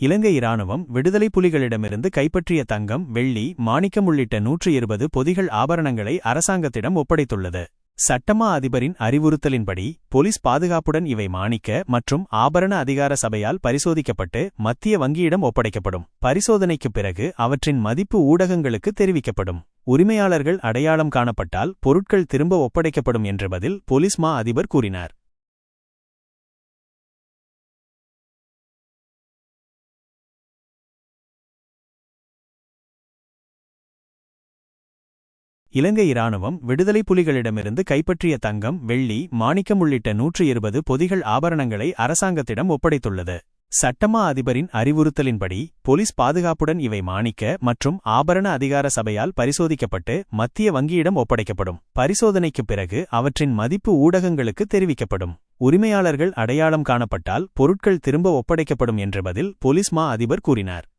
இலங்கை இராணுவம் விடுதலைப் புலிகளிடமிருந்து கைப்பற்றிய தங்கம், வெள்ளி, மாணிக்கம் உள்ளிட்ட 120 பொதிகள் ஆபரணங்களை அரசாங்கத்திடம் ஒப்படைத்துள்ளது. சட்டமா அதிபரின் அறிவுறுத்தலின்படி போலீஸ் பாதுகாப்புடன் இவை மாணிக்க மற்றும் ஆபரண அதிகார சபையால் பரிசோதிக்கப்பட்டு மத்திய வங்கியிடம் ஒப்படைக்கப்படும். பரிசோதனைக்குப் பிறகு அவற்றின் மதிப்பு ஊடகங்களுக்கு தெரிவிக்கப்படும். உரிமையாளர்கள் அடையாளம் காணப்பட்டால் பொருட்கள் திரும்ப ஒப்படைக்கப்படும் என்ற பதில் போலீஸ் மா அதிபர் கூறினார். இலங்கை இராணுவம் விடுதலைப் புலிகளிடமிருந்து கைப்பற்றிய தங்கம், வெள்ளி, மாணிக்கம் உள்ளிட்ட 120 பொதிகள் ஆபரணங்களை அரசாங்கத்திடம் ஒப்படைத்துள்ளது. சட்டமா அதிபரின் அறிவுறுத்தலின்படி போலீஸ் பாதுகாப்புடன் இவை மாணிக்க மற்றும் ஆபரண அதிகார சபையால் பரிசோதிக்கப்பட்டு மத்திய வங்கியிடம் ஒப்படைக்கப்படும். பரிசோதனைக்குப் பிறகு அவற்றின் மதிப்பு ஊடகங்களுக்கு தெரிவிக்கப்படும். உரிமையாளர்கள் அடையாளம் காணப்பட்டால் பொருட்கள் திரும்ப ஒப்படைக்கப்படும் என்ற பதில் போலீஸ் மா அதிபர் கூறினார்.